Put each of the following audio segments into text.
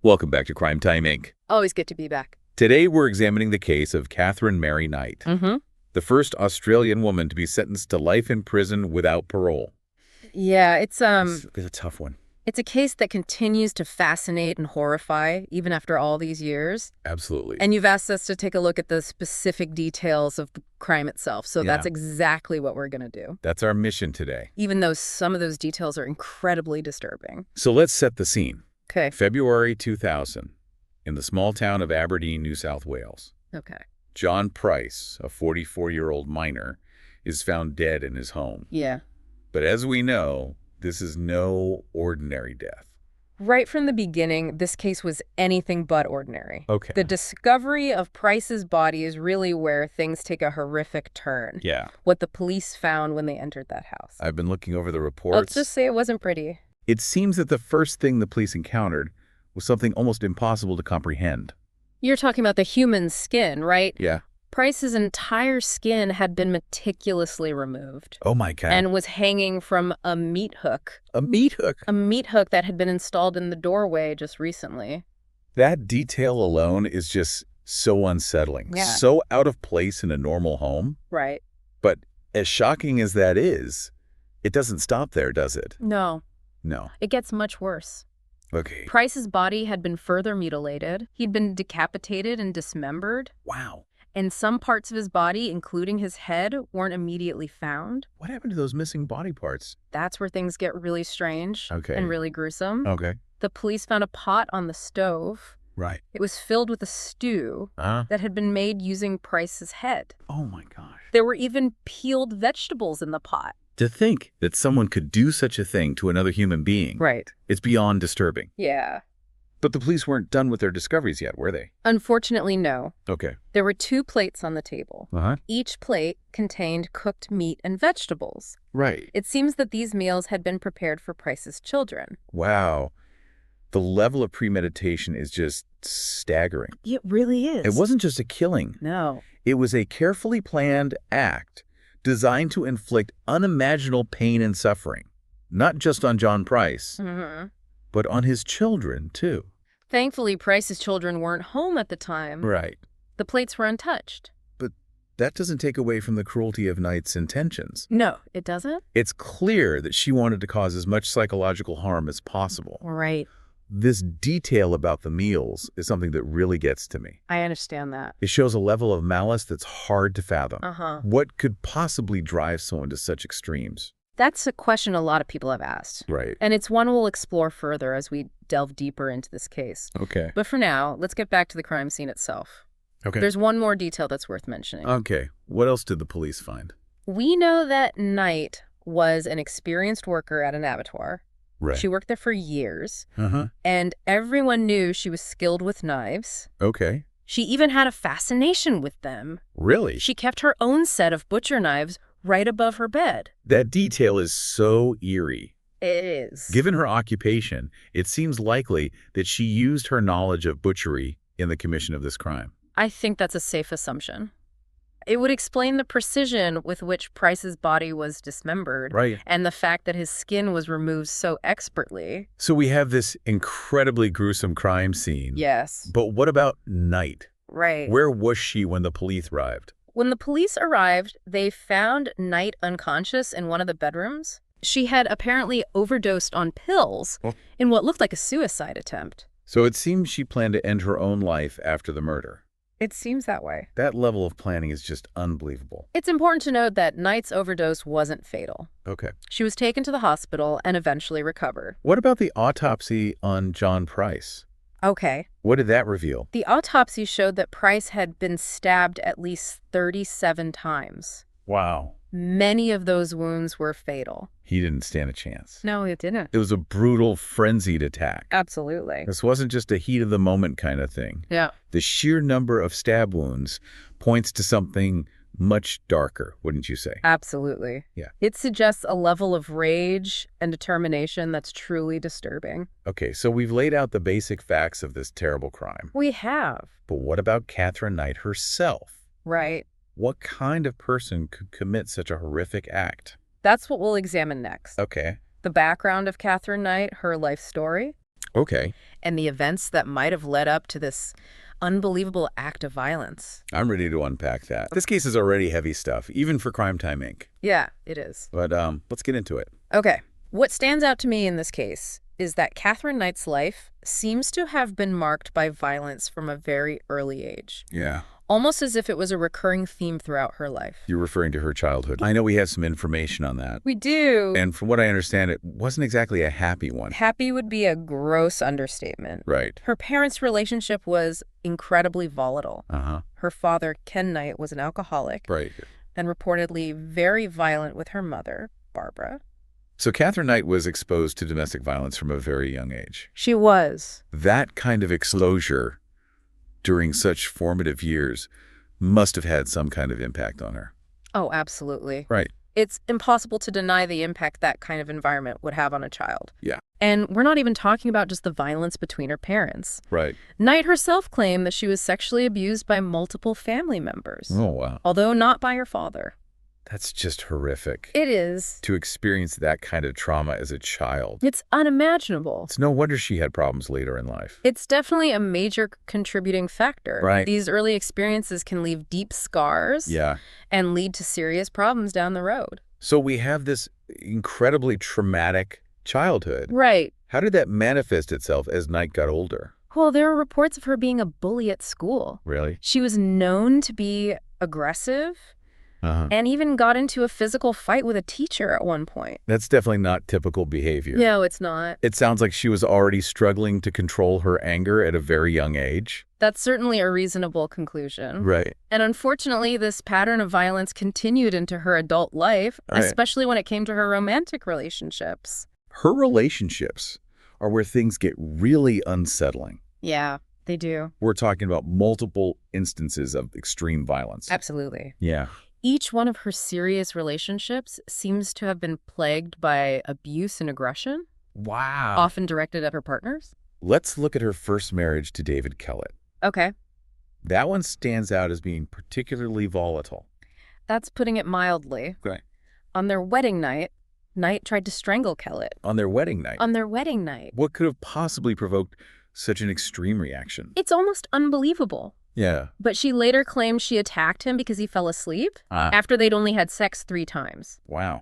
Welcome back to Crimetime Inc. Always good to be back. Today we're examining the case of Katherine Mary Knight, the first Australian woman to be sentenced to life in prison without parole. Yeah, it's It's a tough one. it's a case that continues to fascinate and horrify even after all these years. Absolutely. And you've asked us to take a look at the specific details of the crime itself, so that's exactly what we're going to do. That's our mission today. Even though some of those details are incredibly disturbing. So let's set the scene. Okay. February 2000, in the small town of Aberdeen, New South Wales. Okay. John Price, a 44-year-old miner, is found dead in his home. Yeah. But as we know, this is no ordinary death. Right from the beginning, this case was anything but ordinary. Okay. The discovery of Price's body is really where things take a horrific turn. Yeah. What the police found when they entered that house. I've been looking over the reports. Let's just say it wasn't pretty. It seems that the first thing the police encountered was something almost impossible to comprehend. You're talking about the human skin, right? Yeah. Price's entire skin had been meticulously removed. Oh my God. And was hanging from a meat hook. A meat hook? A meat hook that had been installed in the doorway just recently. That detail alone is just so unsettling. Yeah. So out of place in a normal home. Right. But as shocking as that is, it doesn't stop there, does it? No. No. It gets much worse. Okay. Price's body had been further mutilated. He'd been decapitated and dismembered. Wow. And some parts of his body, including his head, weren't immediately found. What happened to those missing body parts? That's where things get really strange and really gruesome. Okay. The police found a pot on the stove. Right. It was filled with a stew that had been made using Price's head. Oh my gosh. There were even peeled vegetables in the pot. To think that someone could do such a thing to another human being. Right. It's beyond disturbing. Yeah. But the police weren't done with their discoveries yet, were they? Unfortunately, no. Okay. There were 2 plates on the table. Uh-huh. Each plate contained cooked meat and vegetables. Right. It seems that these meals had been prepared for Price's children. Wow. The level of premeditation is just staggering. It really is. It wasn't just a killing. No. It was a carefully planned act designed to inflict unimaginable pain and suffering, not just on John Price, but on his children, too. Thankfully, Price's children weren't home at the time. Right. The plates were untouched. But that doesn't take away from the cruelty of Knight's intentions. No, it doesn't? It's clear that she wanted to cause as much psychological harm as possible. Right. This detail about the meals is something that really gets to me. I understand that. It shows a level of malice that's hard to fathom. What could possibly drive someone to such extremes? That's a question a lot of people have asked. Right. And it's one we'll explore further as we delve deeper into this case. Okay. But for now, let's get back to the crime scene itself. Okay. There's one more detail that's worth mentioning. Okay. What else did the police find? We know that Knight was an experienced worker at an abattoir. Right. She worked there for years. Uh-huh. And everyone knew she was skilled with knives. Okay. She even had a fascination with them. Really? She kept her own set of butcher knives right above her bed. That detail is so eerie. It is. Given her occupation, it seems likely that she used her knowledge of butchery in the commission of this crime. I think that's a safe assumption. It would explain the precision with which Price's body was dismembered. Right. And the fact that his skin was removed so expertly. So we have this incredibly gruesome crime scene. Yes. But what about Knight? Right. Where was she when the police arrived? When the police arrived, they found Knight unconscious in one of the bedrooms. She had apparently overdosed on pills in what looked like a suicide attempt. So it seems she planned to end her own life after the murder. It seems that way. That level of planning is just unbelievable. It's important to note that Knight's overdose wasn't fatal. Okay. She was taken to the hospital and eventually recovered. What about the autopsy on John Price? Okay. What did that reveal? The autopsy showed that Price had been stabbed at least 37 times. Wow. Many of those wounds were fatal. He didn't stand a chance. No, it didn't. It was a brutal, frenzied attack. Absolutely. This wasn't just a heat-of-the-moment kind of thing. Yeah. The sheer number of stab wounds points to something much darker, wouldn't you say? Absolutely. Yeah. It suggests a level of rage and determination that's truly disturbing. Okay, so we've laid out the basic facts of this terrible crime. We have. But what about Katherine Knight herself? Right. What kind of person could commit such a horrific act? That's what we'll examine next. Okay. The background of Katherine Knight, her life story. Okay. and the events that might have led up to this unbelievable act of violence. I'm ready to unpack that. This case is already heavy stuff, even for Crimetime Inc. Yeah, it is. But let's get into it. Okay. What stands out to me in this case is that Katherine Knight's life seems to have been marked by violence from a very early age. Yeah. Almost as if it was a recurring theme throughout her life. You're referring to her childhood. I know we have some information on that. We do. And from what I understand, it wasn't exactly a happy one. Happy would be a gross understatement. Right. Her parents' relationship was incredibly volatile. Uh-huh. Her father, Ken Knight, was an alcoholic. Right. And reportedly very violent with her mother, Barbara. So Katherine Knight was exposed to domestic violence from a very young age. She was. That kind of exposure during such formative years must have had some kind of impact on her. Oh, absolutely. Right. It's impossible to deny the impact that kind of environment would have on a child. Yeah. And we're not even talking about just the violence between her parents. Right. Knight herself claimed that she was sexually abused by multiple family members. Oh, wow. Although not by her father. That's just horrific. It is. To experience that kind of trauma as a child. It's unimaginable. It's no wonder she had problems later in life. It's definitely a major contributing factor. Right. These early experiences can leave deep scars. Yeah. And lead to serious problems down the road. So we have this incredibly traumatic childhood. Right. How did that manifest itself as Knight got older? Well, there are reports of her being a bully at school. Really? She was known to be aggressive. And even got into a physical fight with a teacher at one point. That's definitely not typical behavior. No, it's not. It sounds like she was already struggling to control her anger at a very young age. That's certainly a reasonable conclusion. Right. And unfortunately, this pattern of violence continued into her adult life, Right. especially when it came to her romantic relationships. Her relationships are where things get really unsettling. Yeah, they do. We're talking about multiple instances of extreme violence. Absolutely. Yeah. Each one of her serious relationships seems to have been plagued by abuse and aggression, Wow. often directed at her partners. Let's look at her first marriage to David Kellett. Okay, That one stands out as being particularly volatile. that's putting it mildly. Okay. On their wedding night, Knight tried to strangle Kellett. On their wedding night. On their wedding night. What could have possibly provoked such an extreme reaction? It's almost unbelievable. Yeah. But she later claimed she attacked him because he fell asleep after they'd only had sex 3 times. Wow.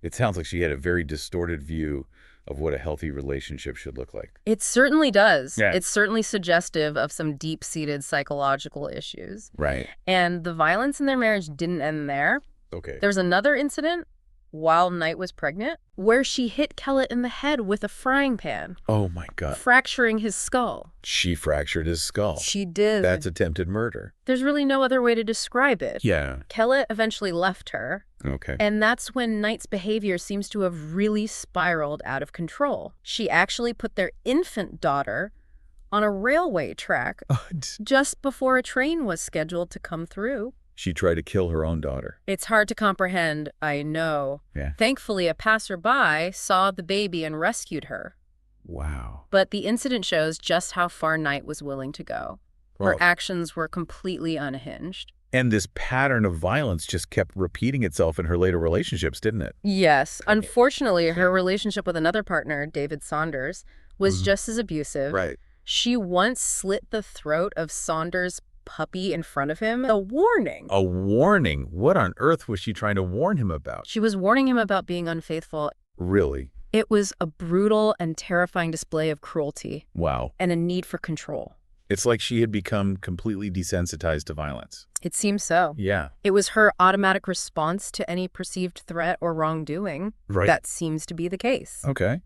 It sounds like she had a very distorted view of what a healthy relationship should look like. It certainly does. Yeah. It's certainly suggestive of some deep-seated psychological issues. Right. And the violence in their marriage didn't end there. Okay. There's another incident while Knight was pregnant where she hit Kellett in the head with a frying pan, Oh, my God. fracturing his skull. She fractured his skull. She did. That's attempted murder. There's really no other way to describe it. Yeah. Kellett eventually left her. Okay. And that's when Knight's behavior seems to have really spiraled out of control. She actually put their infant daughter on a railway track just before a train was scheduled to come through. She tried to kill her own daughter. It's hard to comprehend, I know. Yeah. Thankfully, a passerby saw the baby and rescued her. Wow. But the incident shows just how far Knight was willing to go. Her Well, actions were completely unhinged. and this pattern of violence just kept repeating itself in her later relationships, didn't it? Yes. Unfortunately, her relationship with another partner, David Saunders, was just as abusive. Right. She once slit the throat of Saunders' puppy in front of him. A warning. A warning? What on earth was she trying to warn him about? She was warning him about being unfaithful. Really? It was a brutal and terrifying display of cruelty Wow. and a need for control. It's like she had become completely desensitized to violence. It seems so. Yeah. It was her automatic response to any perceived threat or wrongdoing. Right. That seems to be the case. Okay.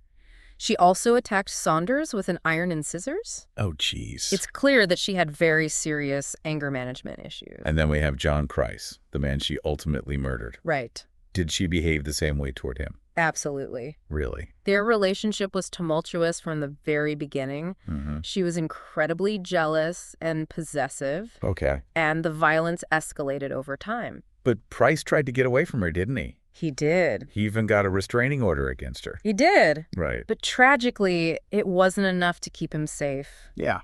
She also attacked Saunders with an iron and scissors. Oh, jeez. It's clear that she had very serious anger management issues. And then we have John Price, the man she ultimately murdered. Right. Did she behave the same way toward him? Absolutely. Really? Their relationship was tumultuous from the very beginning. Mm-hmm. She was incredibly jealous and possessive, Okay. and the violence escalated over time. But Price tried to get away from her, didn't he? He did. He even got a restraining order against her. He did. Right. But tragically, it wasn't enough to keep him safe. Yeah.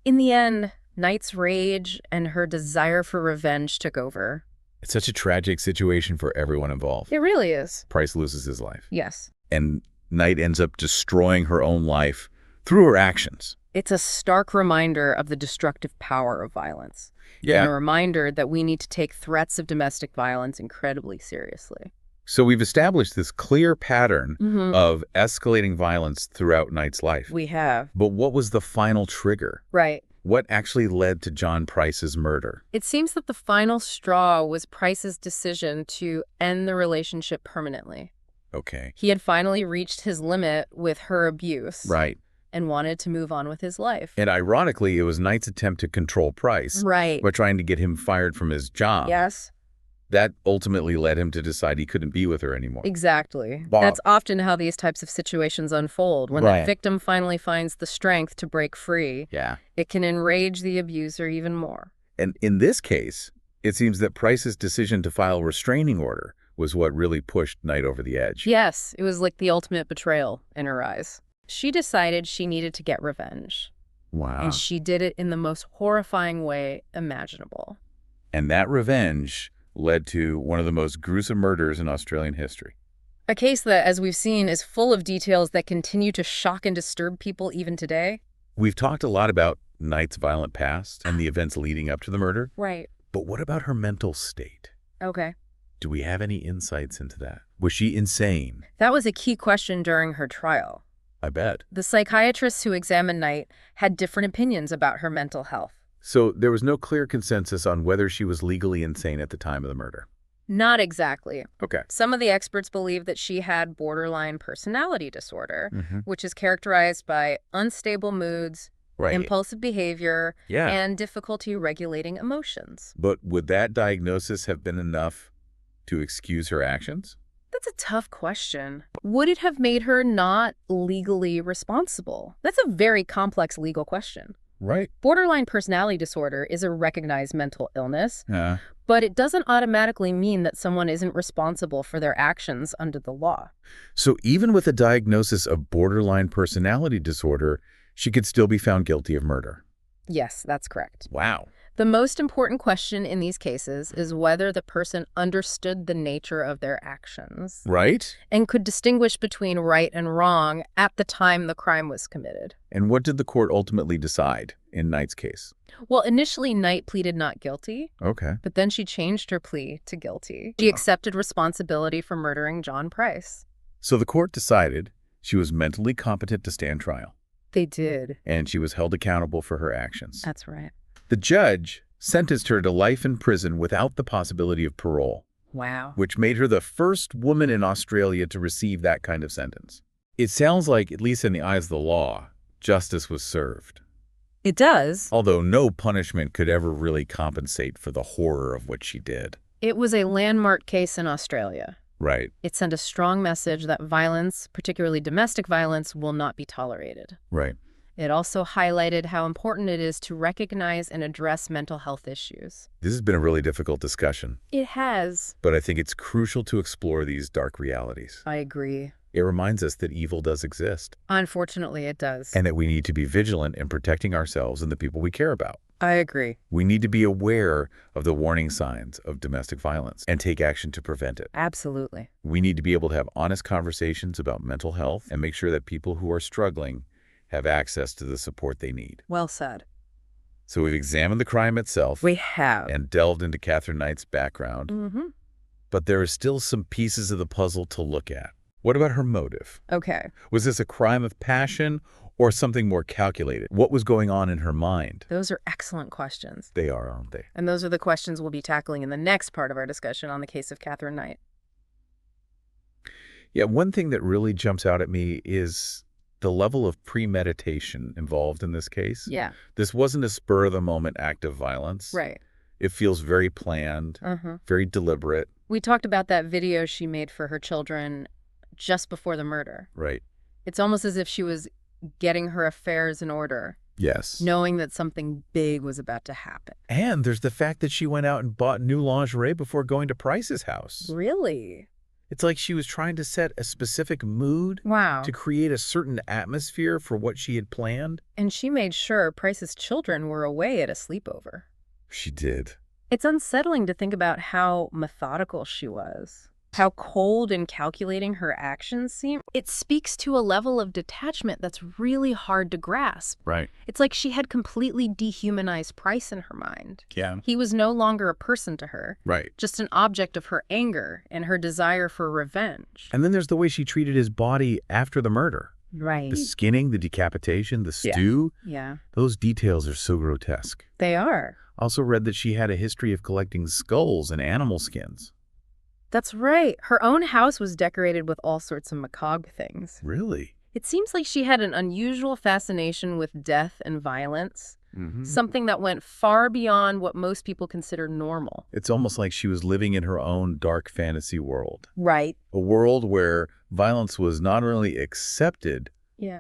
In the end, Knight's rage and her desire for revenge took over. It's such a tragic situation for everyone involved. It really is. Price loses his life. Yes. And Knight ends up destroying her own life through her actions. It's a stark reminder of the destructive power of violence. Yeah. And a reminder that we need to take threats of domestic violence incredibly seriously. So we've established this clear pattern of escalating violence throughout Knight's life. We have. But what was the final trigger? Right. What actually led to John Price's murder? It seems that the final straw was Price's decision to end the relationship permanently. Okay. He had finally reached his limit with her abuse. Right. And wanted to move on with his life. And ironically, it was Knight's attempt to control Price. Right. By trying to get him fired from his job. Yes. That ultimately led him to decide he couldn't be with her anymore. Exactly. Wow. That's often how these types of situations unfold. When the victim finally finds the strength to break free, it can enrage the abuser even more. And in this case, it seems that Price's decision to file a restraining order was what really pushed Knight over the edge. Yes, it was like the ultimate betrayal in her eyes. She decided she needed to get revenge. Wow. And she did it in the most horrifying way imaginable. And that revenge led to one of the most gruesome murders in Australian history. A case that, as we've seen, is full of details that continue to shock and disturb people even today. We've talked a lot about Knight's violent past and the events leading up to the murder. Right. But what about her mental state? Okay. Do we have any insights into that? Was she insane? That was a key question during her trial. I bet. The psychiatrists who examined Knight had different opinions about her mental health. So there was no clear consensus on whether she was legally insane at the time of the murder? Not exactly. Okay. Some of the experts believe that she had borderline personality disorder, which is characterized by unstable moods, impulsive behavior, and difficulty regulating emotions. But would that diagnosis have been enough to excuse her actions? That's a tough question. Would it have made her not legally responsible? That's a very complex legal question. Right. Borderline personality disorder is a recognized mental illness, but it doesn't automatically mean that someone isn't responsible for their actions under the law. So even with a diagnosis of borderline personality disorder, she could still be found guilty of murder? Yes, that's correct. Wow. The most important question in these cases is whether the person understood the nature of their actions. Right. And could distinguish between right and wrong at the time the crime was committed. And what did the court ultimately decide in Knight's case? Well, initially, Knight pleaded not guilty. Okay. But then she changed her plea to guilty. She accepted responsibility for murdering John Price. So the court decided she was mentally competent to stand trial. They did. And she was held accountable for her actions. That's right. The judge sentenced her to life in prison without the possibility of parole. Wow. Which made her the first woman in Australia to receive that kind of sentence. It sounds like, at least in the eyes of the law, justice was served. It does. Although no punishment could ever really compensate for the horror of what she did. It was a landmark case in Australia. Right. It sent a strong message that violence, particularly domestic violence, will not be tolerated. Right. It also highlighted how important it is to recognize and address mental health issues. This has been a really difficult discussion. It has. But I think it's crucial to explore these dark realities. I agree. It reminds us that evil does exist. Unfortunately, it does. And that we need to be vigilant in protecting ourselves and the people we care about. I agree. We need to be aware of the warning signs of domestic violence and take action to prevent it. Absolutely. We need to be able to have honest conversations about mental health and make sure that people who are struggling have access to the support they need. Well said. So we've examined the crime itself. We have. And delved into Katherine Knight's background. But there are still some pieces of the puzzle to look at. What about her motive? Okay. Was this a crime of passion or something more calculated? What was going on in her mind? Those are excellent questions. They are, aren't they? And those are the questions we'll be tackling in the next part of our discussion on the case of Katherine Knight. Yeah, one thing that really jumps out at me is the level of premeditation involved in this case. Yeah. This wasn't a spur-of-the-moment act of violence. Right. It feels very planned, very deliberate. We talked about that video she made for her children just before the murder. Right. It's almost as if she was getting her affairs in order. Yes. Knowing that something big was about to happen. And there's the fact that she went out and bought new lingerie before going to Price's house. Really? It's like she was trying to set a specific mood. Wow. To create a certain atmosphere for what she had planned. And she made sure Price's children were away at a sleepover. She did. It's unsettling to think about how methodical she was. How cold and calculating her actions seem. It speaks to a level of detachment that's really hard to grasp. Right. It's like she had completely dehumanized Price in her mind. Yeah. He was no longer a person to her. Right. Just an object of her anger and her desire for revenge. And then there's the way she treated his body after the murder. Right. The skinning, the decapitation, the stew. Yeah. Those details are so grotesque. They are. Also read that she had a history of collecting skulls and animal skins. That's right. Her own house was decorated with all sorts of macabre things. Really? It seems like she had an unusual fascination with death and violence, something that went far beyond what most people consider normal. It's almost like she was living in her own dark fantasy world. Right. A world where violence was not only accepted,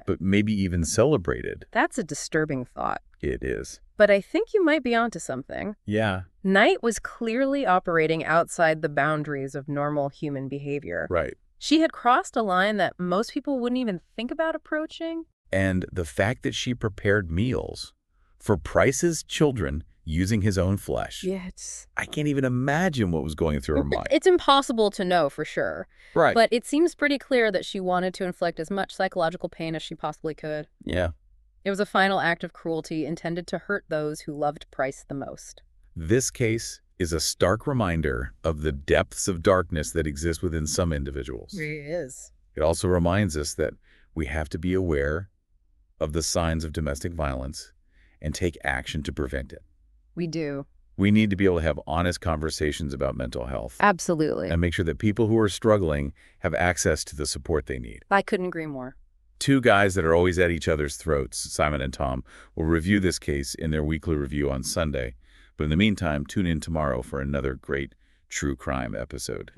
but maybe even celebrated. That's a disturbing thought. It is. But I think you might be onto something. Yeah. Knight was clearly operating outside the boundaries of normal human behavior. Right. She had crossed a line that most people wouldn't even think about approaching. And the fact that she prepared meals for Price's children using his own flesh. Yeah, I can't even imagine what was going through her mind. It's impossible to know for sure. Right. But it seems pretty clear that she wanted to inflict as much psychological pain as she possibly could. Yeah. It was a final act of cruelty intended to hurt those who loved Price the most. This case is a stark reminder of the depths of darkness that exist within some individuals. It is. It also reminds us that we have to be aware of the signs of domestic violence and take action to prevent it. We do. We need to be able to have honest conversations about mental health. Absolutely. And make sure that people who are struggling have access to the support they need. I couldn't agree more. Two guys that are always at each other's throats, Simon and Tom, will review this case in their weekly review on Sunday. But in the meantime, tune in tomorrow for another great true crime episode.